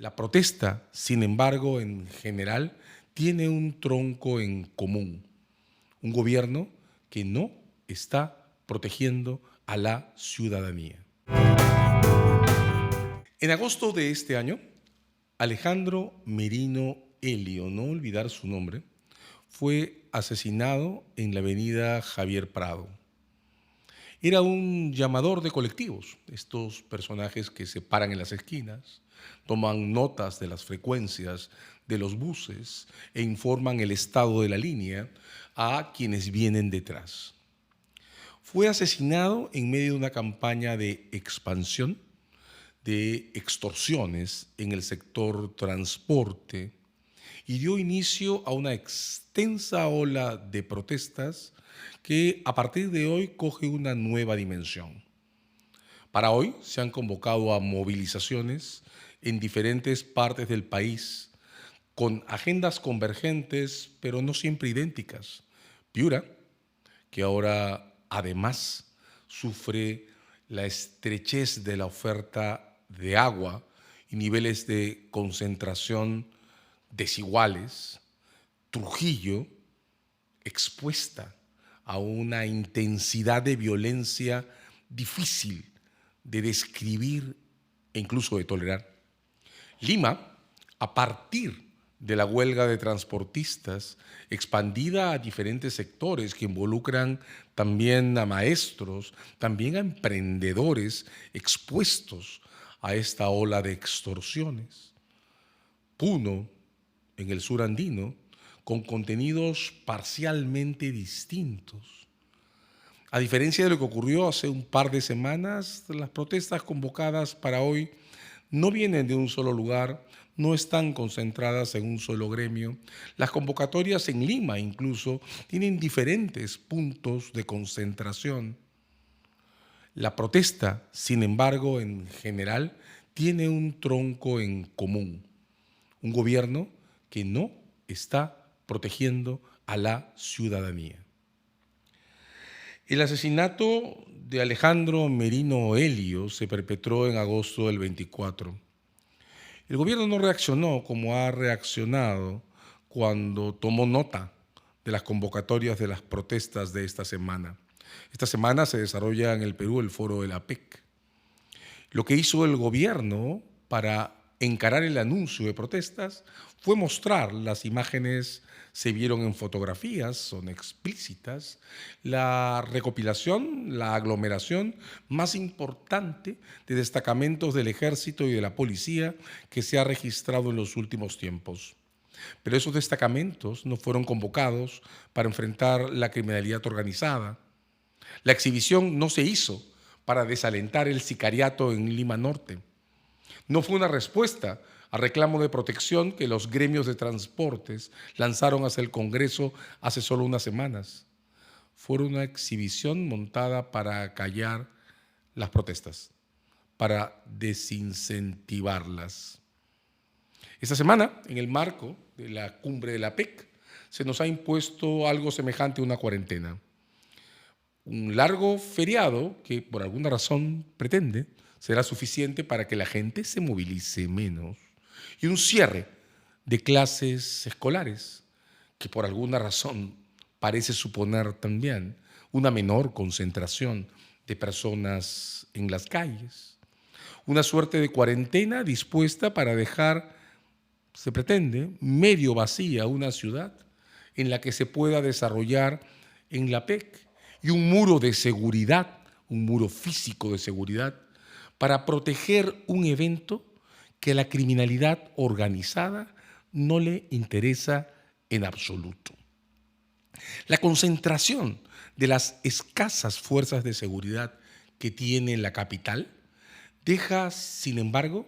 La protesta, sin embargo, en general, tiene un tronco en común: un gobierno que no está protegiendo a la ciudadanía. En agosto de este año, Alejandro Merino Elio, no olvidar su nombre, fue asesinado en la avenida Javier Prado. Era un llamador de colectivos, estos personajes que se paran en las esquinas, toman notas de las frecuencias de los buses e informan el estado de la línea a quienes vienen detrás. Fue asesinado en medio de una campaña de expansión de extorsiones en el sector transporte y dio inicio a una extensa ola de protestas que a partir de hoy coge una nueva dimensión. Para hoy se han convocado a movilizaciones en diferentes partes del país con agendas convergentes, pero no siempre idénticas. Piura, que ahora además sufre la estrechez de la oferta de agua y niveles de concentración desiguales. Trujillo, expuesta a una intensidad de violencia difícil de describir e incluso de tolerar. Lima, a partir de la huelga de transportistas, expandida a diferentes sectores que involucran también a maestros, también a emprendedores expuestos a esta ola de extorsiones. Puno, en el sur andino, con contenidos parcialmente distintos. A diferencia de lo que ocurrió hace un par de semanas, las protestas convocadas para hoy no vienen de un solo lugar, no están concentradas en un solo gremio. Las convocatorias en Lima incluso tienen diferentes puntos de concentración. La protesta, sin embargo, en general, tiene un tronco en común: un gobierno que no está protegiendo a la ciudadanía. El asesinato de Alejandro Merino Elio se perpetró en agosto del 24. El gobierno no reaccionó como ha reaccionado cuando tomó nota de las convocatorias de las protestas de esta semana. Esta semana se desarrolla en el Perú el foro de la APEC. Lo que hizo el gobierno para encarar el anuncio de protestas fue mostrar las imágenes. Se vieron en fotografías, son explícitas, la recopilación, la aglomeración más importante de destacamentos del ejército y de la policía que se ha registrado en los últimos tiempos. Pero esos destacamentos no fueron convocados para enfrentar la criminalidad organizada. La exhibición no se hizo para desalentar el sicariato en Lima Norte. No fue una respuesta al reclamo de protección que los gremios de transportes lanzaron hacia el Congreso hace solo unas semanas. Fue una exhibición montada para callar las protestas, para desincentivarlas. Esta semana, en el marco de la cumbre de la APEC, se nos ha impuesto algo semejante a una cuarentena. Un largo feriado que por alguna razón pretende será suficiente para que la gente se movilice menos. Y un cierre de clases escolares que por alguna razón parece suponer también una menor concentración de personas en las calles. Una suerte de cuarentena dispuesta para dejar, se pretende, medio vacía una ciudad en la que se pueda desarrollar en la APEC, y un muro de seguridad, un muro físico de seguridad, para proteger un evento que a la criminalidad organizada no le interesa en absoluto. La concentración de las escasas fuerzas de seguridad que tiene la capital deja, sin embargo,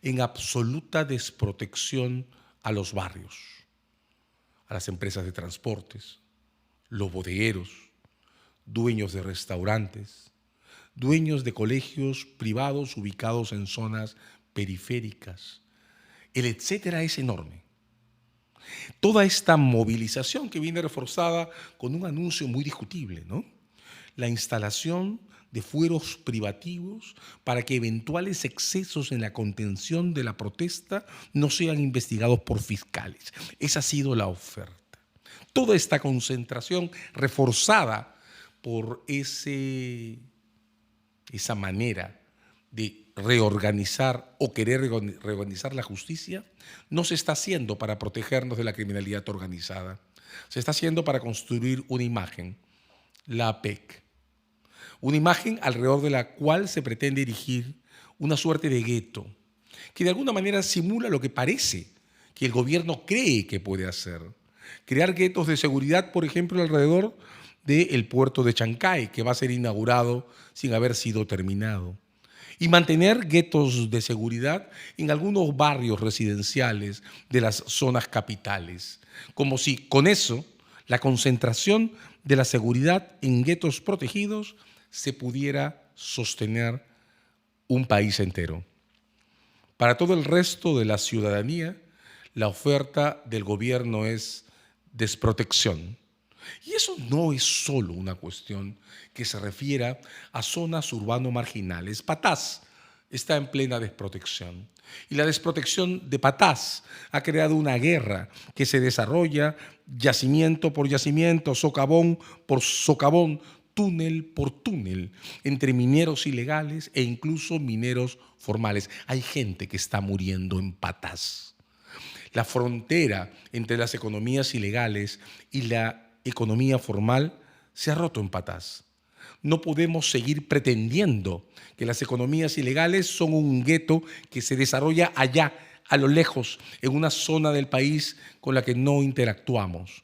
en absoluta desprotección a los barrios, a las empresas de transportes, los bodegueros, dueños de restaurantes, dueños de colegios privados ubicados en zonas periféricas. El etcétera es enorme. Toda esta movilización que viene reforzada con un anuncio muy discutible, ¿no? La instalación de fueros privativos para que eventuales excesos en la contención de la protesta no sean investigados por fiscales. Esa ha sido la oferta. Toda esta concentración reforzada por esa manera de reorganizar o querer reorganizar la justicia no se está haciendo para protegernos de la criminalidad organizada. Se está haciendo para construir una imagen, la APEC. Una imagen alrededor de la cual se pretende erigir una suerte de gueto, que de alguna manera simula lo que parece que el gobierno cree que puede hacer. Crear guetos de seguridad, por ejemplo, alrededor del puerto de Chancay, que va a ser inaugurado sin haber sido terminado. Y mantener guetos de seguridad en algunos barrios residenciales de las zonas capitales, como si con eso la concentración de la seguridad en guetos protegidos se pudiera sostener un país entero. Para todo el resto de la ciudadanía, la oferta del gobierno es desprotección. Y eso no es solo una cuestión que se refiera a zonas urbano-marginales. Patás está en plena desprotección. Y la desprotección de Patás ha creado una guerra que se desarrolla yacimiento por yacimiento, socavón por socavón, túnel por túnel, entre mineros ilegales e incluso mineros formales. Hay gente que está muriendo en Patás. La frontera entre las economías ilegales y la economía formal se ha roto en Patás. No podemos seguir pretendiendo que las economías ilegales son un gueto que se desarrolla allá, a lo lejos, en una zona del país con la que no interactuamos.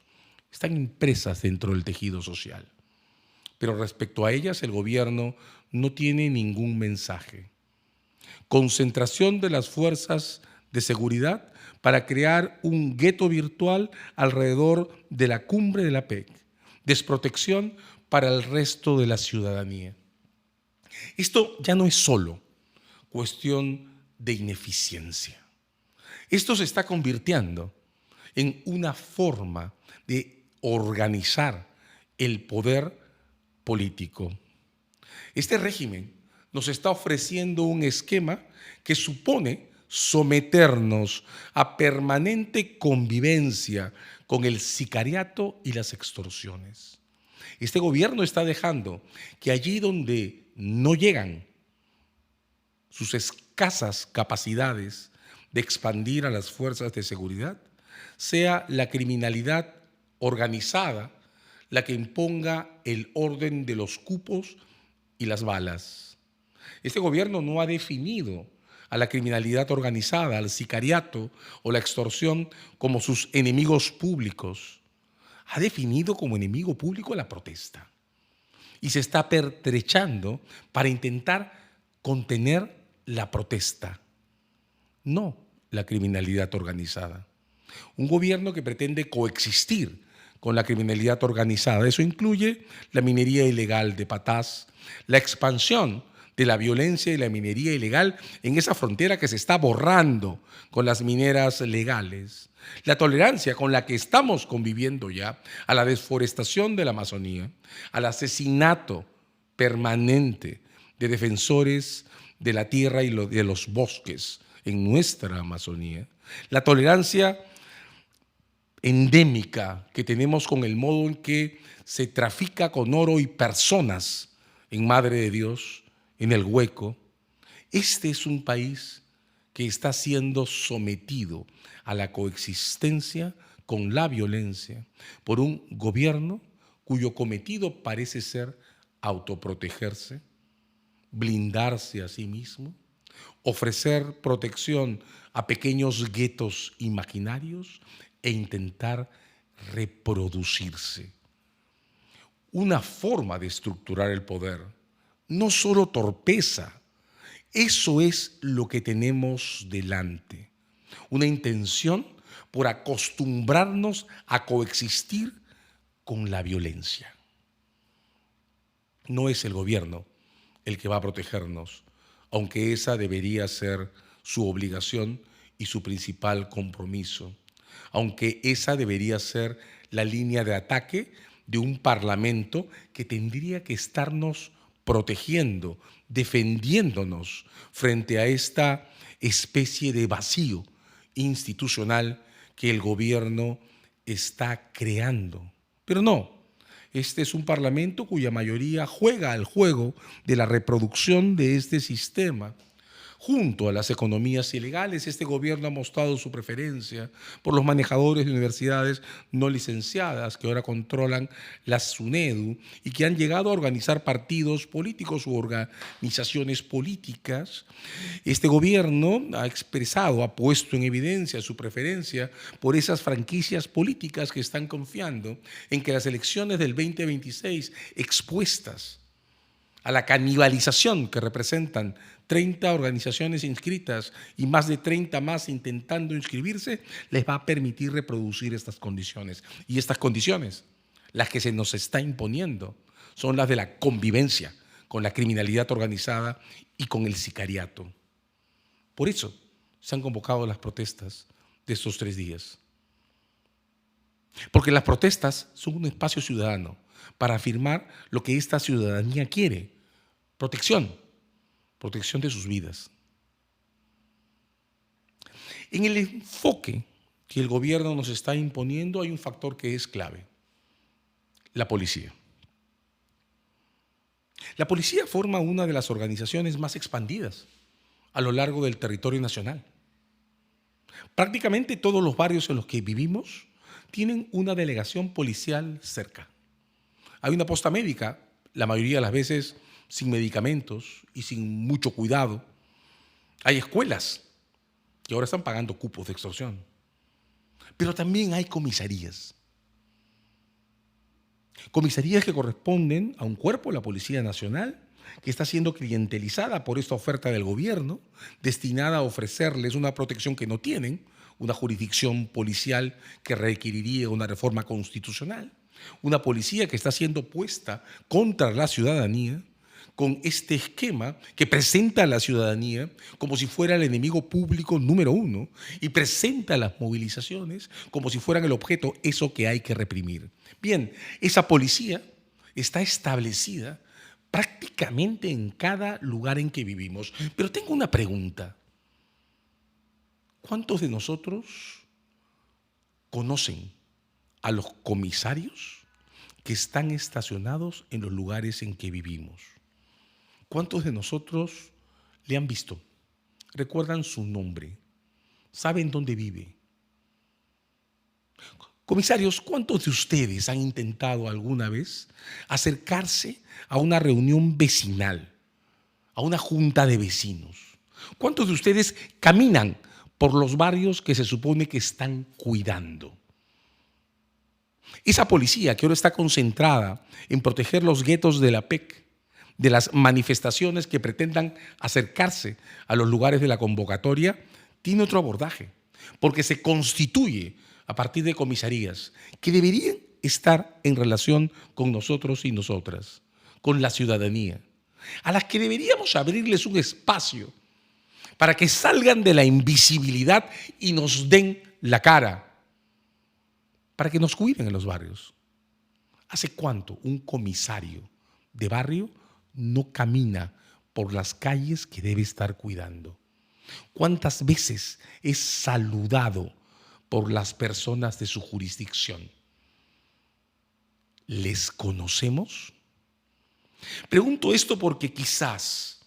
Están impresas dentro del tejido social. Pero respecto a ellas, el gobierno no tiene ningún mensaje. Concentración de las fuerzas de seguridad para crear un gueto virtual alrededor de la cumbre de la PEC. Desprotección para el resto de la ciudadanía. Esto ya no es solo cuestión de ineficiencia. Esto se está convirtiendo en una forma de organizar el poder político. Este régimen nos está ofreciendo un esquema que supone someternos a permanente convivencia con el sicariato y las extorsiones. Este gobierno está dejando que allí donde no llegan sus escasas capacidades de expandir a las fuerzas de seguridad, sea la criminalidad organizada la que imponga el orden de los cupos y las balas. Este gobierno no ha definido a la criminalidad organizada, al sicariato o la extorsión como sus enemigos públicos. Ha definido como enemigo público la protesta y se está pertrechando para intentar contener la protesta, no la criminalidad organizada. Un gobierno que pretende coexistir con la criminalidad organizada. Eso incluye la minería ilegal de Patás, la expansión de la violencia y la minería ilegal en esa frontera que se está borrando con las mineras legales, la tolerancia con la que estamos conviviendo ya a la desforestación de la Amazonía, al asesinato permanente de defensores de la tierra y de los bosques en nuestra Amazonía, la tolerancia endémica que tenemos con el modo en que se trafica con oro y personas en Madre de Dios, en el Hueco. Este es un país que está siendo sometido a la coexistencia con la violencia por un gobierno cuyo cometido parece ser autoprotegerse, blindarse a sí mismo, ofrecer protección a pequeños guetos imaginarios e intentar reproducirse. Una forma de estructurar el poder, no solo torpeza, eso es lo que tenemos delante. Una intención por acostumbrarnos a coexistir con la violencia. No es el gobierno el que va a protegernos, aunque esa debería ser su obligación y su principal compromiso, aunque esa debería ser la línea de ataque de un parlamento que tendría que estarnos protegiendo, defendiéndonos frente a esta especie de vacío institucional que el gobierno está creando. Pero no, este es un parlamento cuya mayoría juega al juego de la reproducción de este sistema. Junto a las economías ilegales, este gobierno ha mostrado su preferencia por los manejadores de universidades no licenciadas que ahora controlan la SUNEDU y que han llegado a organizar partidos políticos u organizaciones políticas. Este gobierno ha expresado, ha puesto en evidencia su preferencia por esas franquicias políticas que están confiando en que las elecciones del 2026 expuestas a la canibalización que representan 30 organizaciones inscritas y más de 30 más intentando inscribirse, les va a permitir reproducir estas condiciones. Y estas condiciones, las que se nos está imponiendo, son las de la convivencia con la criminalidad organizada y con el sicariato. Por eso se han convocado las protestas de estos 3 días. Porque las protestas son un espacio ciudadano para afirmar lo que esta ciudadanía quiere: protección de sus vidas. En el enfoque que el gobierno nos está imponiendo hay un factor que es clave: la policía. La policía forma una de las organizaciones más expandidas a lo largo del territorio nacional. Prácticamente todos los barrios en los que vivimos tienen una delegación policial cerca. Hay una posta médica, la mayoría de las veces sin medicamentos y sin mucho cuidado. Hay escuelas que ahora están pagando cupos de extorsión. Pero también hay comisarías. Comisarías que corresponden a un cuerpo, la Policía Nacional, que está siendo clientelizada por esta oferta del gobierno, destinada a ofrecerles una protección que no tienen, una jurisdicción policial que requeriría una reforma constitucional, una policía que está siendo puesta contra la ciudadanía, con este esquema que presenta a la ciudadanía como si fuera el enemigo público número 1 y presenta las movilizaciones como si fueran el objeto, eso que hay que reprimir. Bien, esa policía está establecida prácticamente en cada lugar en que vivimos. Pero tengo una pregunta. ¿Cuántos de nosotros conocen a los comisarios que están estacionados en los lugares en que vivimos? ¿Cuántos de nosotros le han visto? ¿Recuerdan su nombre? ¿Saben dónde vive? Comisarios, ¿cuántos de ustedes han intentado alguna vez acercarse a una reunión vecinal, a una junta de vecinos? ¿Cuántos de ustedes caminan por los barrios que se supone que están cuidando? Esa policía que ahora está concentrada en proteger los guetos de la PEC, de las manifestaciones que pretendan acercarse a los lugares de la convocatoria, tiene otro abordaje, porque se constituye a partir de comisarías que deberían estar en relación con nosotros y nosotras, con la ciudadanía, a las que deberíamos abrirles un espacio para que salgan de la invisibilidad y nos den la cara, para que nos cuiden en los barrios. ¿Hace cuánto un comisario de barrio no camina por las calles que debe estar cuidando? ¿Cuántas veces es saludado por las personas de su jurisdicción? ¿Les conocemos? Pregunto esto porque quizás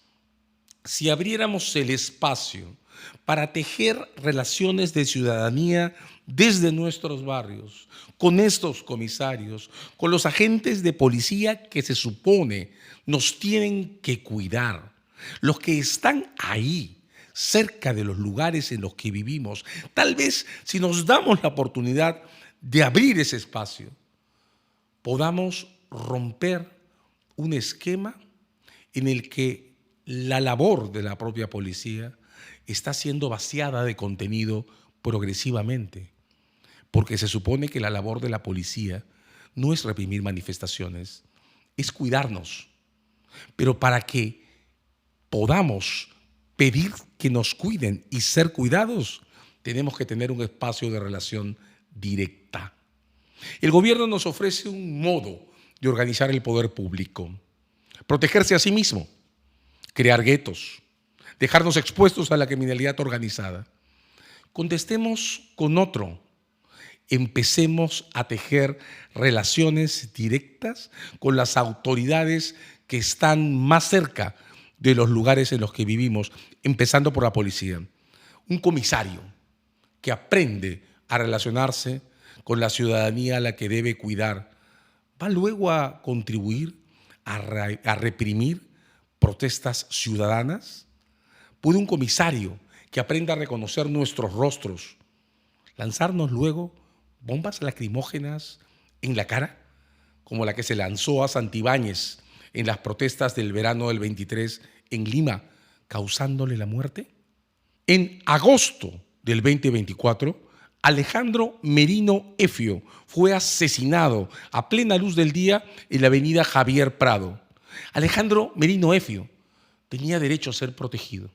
si abriéramos el espacio para tejer relaciones de ciudadanía desde nuestros barrios, con estos comisarios, con los agentes de policía que se supone nos tienen que cuidar, los que están ahí, cerca de los lugares en los que vivimos, tal vez si nos damos la oportunidad de abrir ese espacio, podamos romper un esquema en el que la labor de la propia policía está siendo vaciada de contenido progresivamente, porque se supone que la labor de la policía no es reprimir manifestaciones, es cuidarnos. Pero para que podamos pedir que nos cuiden y ser cuidados, tenemos que tener un espacio de relación directa. El gobierno nos ofrece un modo de organizar el poder público, protegerse a sí mismo, crear guetos, dejarnos expuestos a la criminalidad organizada. Contestemos con otro. Empecemos a tejer relaciones directas con las autoridades que están más cerca de los lugares en los que vivimos, empezando por la policía. Un comisario que aprende a relacionarse con la ciudadanía a la que debe cuidar, va luego a contribuir a reprimir protestas ciudadanas. ¿Puede un comisario que aprenda a reconocer nuestros rostros lanzarnos luego bombas lacrimógenas en la cara, como la que se lanzó a Santibáñez en las protestas del verano del 23 en Lima, causándole la muerte? En agosto del 2024, Alejandro Merino Effio fue asesinado a plena luz del día en la avenida Javier Prado. Alejandro Merino Effio tenía derecho a ser protegido.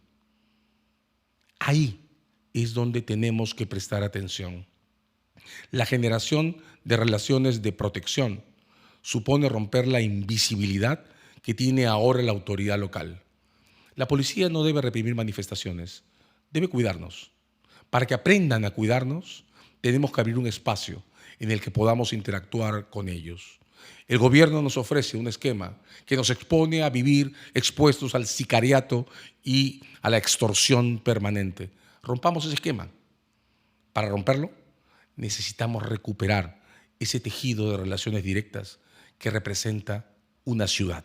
Ahí es donde tenemos que prestar atención. La generación de relaciones de protección supone romper la invisibilidad que tiene ahora la autoridad local. La policía no debe reprimir manifestaciones, debe cuidarnos. Para que aprendan a cuidarnos, tenemos que abrir un espacio en el que podamos interactuar con ellos. El gobierno nos ofrece un esquema que nos expone a vivir expuestos al sicariato y a la extorsión permanente. Rompamos ese esquema. Para romperlo, necesitamos recuperar ese tejido de relaciones directas que representa una ciudad.